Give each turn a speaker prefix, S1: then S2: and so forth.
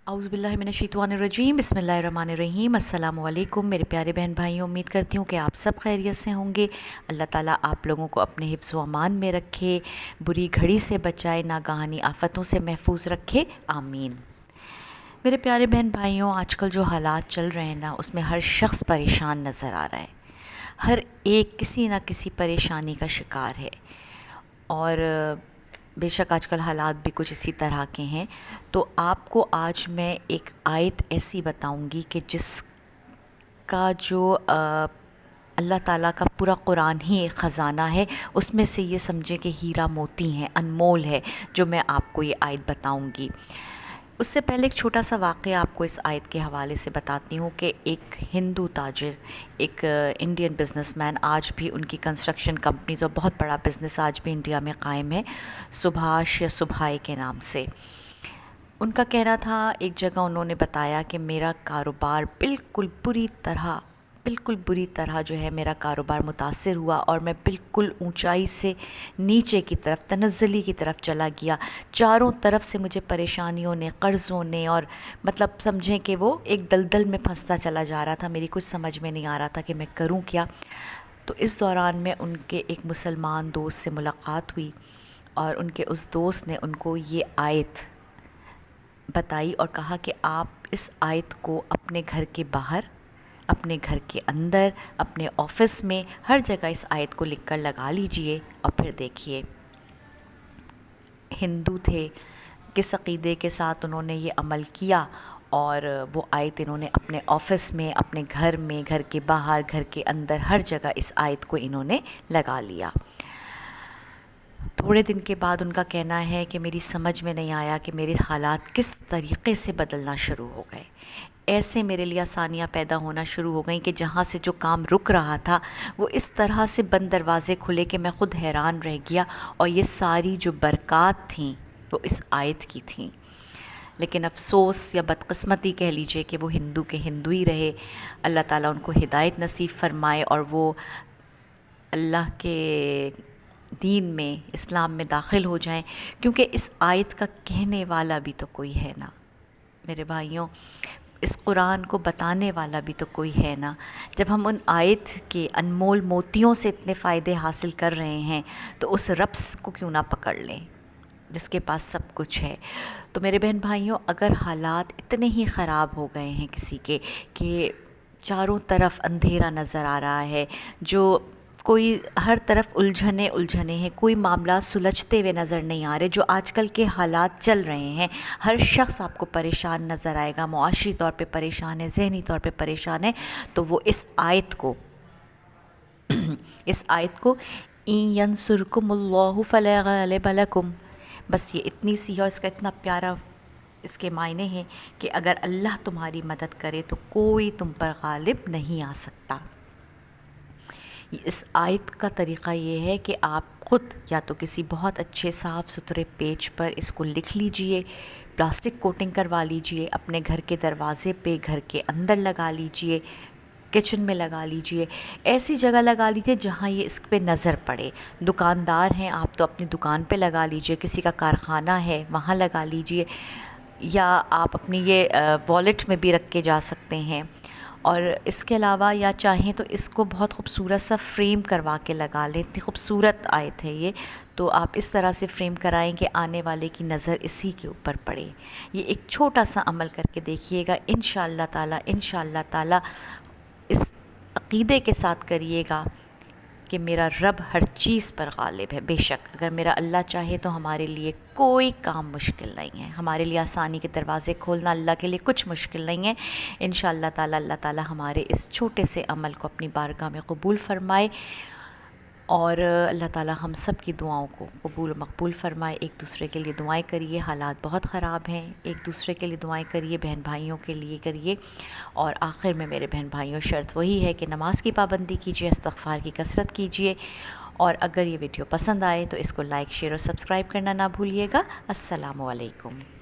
S1: اعوذ باللہ من الشیطان الرجیم بسم اللہ الرحمن الرحیم السلام علیکم میرے پیارے بہن بھائیوں، امید کرتی ہوں کہ آپ سب خیریت سے ہوں گے۔ اللہ تعالیٰ آپ لوگوں کو اپنے حفظ و امان میں رکھے، بری گھڑی سے بچائے، ناگہانی آفتوں سے محفوظ رکھے، آمین۔ میرے پیارے بہن بھائیوں، آج کل جو حالات چل رہے ہیں نا، اس میں ہر شخص پریشان نظر آ رہا ہے، ہر ایک کسی نہ کسی پریشانی کا شکار ہے، اور بے شک آج کل حالات بھی کچھ اسی طرح کے ہیں۔ تو آپ کو آج میں ایک آیت ایسی بتاؤں گی کہ جس کا جو اللہ تعالیٰ کا پورا قرآن ہی ایک خزانہ ہے، اس میں سے یہ سمجھیں کہ ہیرا موتی ہیں، انمول ہے، جو میں آپ کو یہ آیت بتاؤں گی۔ اس سے پہلے ایک چھوٹا سا واقعہ آپ کو اس آیت کے حوالے سے بتاتی ہوں کہ ایک ہندو تاجر، ایک انڈین بزنس مین، آج بھی ان کی کنسٹرکشن کمپنیز اور بہت بڑا بزنس آج بھی انڈیا میں قائم ہے، سبھاش یا سبھائے کے نام سے۔ ان کا کہنا تھا، ایک جگہ انہوں نے بتایا کہ میرا کاروبار بالکل بری طرح جو ہے میرا کاروبار متاثر ہوا، اور میں بالکل اونچائی سے نیچے کی طرف، تنزلی کی طرف چلا گیا۔ چاروں طرف سے مجھے پریشانیوں نے، قرضوں نے، اور مطلب سمجھیں کہ وہ ایک دلدل میں پھنستا چلا جا رہا تھا، میری کچھ سمجھ میں نہیں آ رہا تھا کہ میں کروں کیا۔ تو اس دوران میں ان کے ایک مسلمان دوست سے ملاقات ہوئی، اور ان کے اس دوست نے ان کو یہ آیت بتائی اور کہا کہ آپ اس آیت کو اپنے گھر کے باہر، اپنے گھر کے اندر، اپنے آفس میں، ہر جگہ اس آیت کو لکھ کر لگا لیجئے، اور پھر دیکھیے۔ ہندو تھے، کس عقیدے کے ساتھ انہوں نے یہ عمل کیا، اور وہ آیت انہوں نے اپنے آفس میں، اپنے گھر میں، گھر کے باہر، گھر کے اندر، ہر جگہ اس آیت کو انہوں نے لگا لیا۔ تھوڑے دن کے بعد ان کا کہنا ہے کہ میری سمجھ میں نہیں آیا کہ میرے حالات کس طریقے سے بدلنا شروع ہو گئے، ایسے میرے لیے آسانیاں پیدا ہونا شروع ہو گئیں کہ جہاں سے جو کام رک رہا تھا وہ اس طرح سے بند دروازے کھلے کہ میں خود حیران رہ گیا، اور یہ ساری جو برکات تھیں وہ اس آیت کی تھیں۔ لیکن افسوس یا بدقسمتی کہہ لیجئے کہ وہ ہندو کے ہندو ہی رہے۔ اللہ تعالیٰ ان کو ہدایت نصیب فرمائے، اور وہ اللہ کے دین میں، اسلام میں داخل ہو جائیں، کیونکہ اس آیت کا کہنے والا بھی تو کوئی ہے نا میرے بھائیوں، اس قرآن کو بتانے والا بھی تو کوئی ہے نا۔ جب ہم ان آیت کے انمول موتیوں سے اتنے فائدے حاصل کر رہے ہیں، تو اس رب کو کیوں نہ پکڑ لیں جس کے پاس سب کچھ ہے۔ تو میرے بہن بھائیوں، اگر حالات اتنے ہی خراب ہو گئے ہیں کسی کے کہ چاروں طرف اندھیرا نظر آ رہا ہے، جو کوئی ہر طرف الجھنے ہیں، کوئی معاملات سلجھتے ہوئے نظر نہیں آ رہے، جو آج کل کے حالات چل رہے ہیں، ہر شخص آپ کو پریشان نظر آئے گا، معاشی طور پہ پریشان ہے، ذہنی طور پہ پریشان ہے، تو وہ اس آیت کو اِن ینصرکم اللہ فلا غالب لکم، بس یہ اتنی سی ہے، اور اس کا اتنا پیارا اس کے معنی ہیں کہ اگر اللہ تمہاری مدد کرے تو کوئی تم پر غالب نہیں آ سکتا۔ اس آیت کا طریقہ یہ ہے کہ آپ خود یا تو کسی بہت اچھے صاف ستھرے پیج پر اس کو لکھ لیجئے، پلاسٹک کوٹنگ کروا لیجئے، اپنے گھر کے دروازے پہ، گھر کے اندر لگا لیجئے، کچن میں لگا لیجئے، ایسی جگہ لگا لیجئے جہاں یہ اس پہ نظر پڑے۔ دکاندار ہیں آپ تو اپنی دکان پہ لگا لیجئے، کسی کا کارخانہ ہے وہاں لگا لیجئے، یا آپ اپنی یہ والیٹ میں بھی رکھ کے جا سکتے ہیں۔ اور اس کے علاوہ یا چاہیں تو اس کو بہت خوبصورت سا فریم کروا کے لگا لیں، اتنی خوبصورت آیت ہے یہ، تو آپ اس طرح سے فریم کرائیں کہ آنے والے کی نظر اسی کے اوپر پڑے۔ یہ ایک چھوٹا سا عمل کر کے دیکھیے گا، انشاءاللہ تعالی اس عقیدے کے ساتھ کریے گا کہ میرا رب ہر چیز پر غالب ہے۔ بے شک اگر میرا اللہ چاہے تو ہمارے لیے کوئی کام مشکل نہیں ہے، ہمارے لیے آسانی کے دروازے کھولنا اللہ کے لیے کچھ مشکل نہیں ہے۔ انشاءاللہ تعالی اللہ تعالی ہمارے اس چھوٹے سے عمل کو اپنی بارگاہ میں قبول فرمائے، اور اللہ تعالی ہم سب کی دعاؤں کو قبول و مقبول فرمائے۔ ایک دوسرے کے لیے دعائیں کریے، حالات بہت خراب ہیں، ایک دوسرے کے لیے دعائیں کریے، بہن بھائیوں کے لیے کریے، اور آخر میں میرے بہن بھائیوں شرط وہی ہے کہ نماز کی پابندی کیجیے، استغفار کی کثرت کیجیے، اور اگر یہ ویڈیو پسند آئے تو اس کو لائک، شیئر اور سبسکرائب کرنا نہ بھولیے گا۔ السلام علیکم۔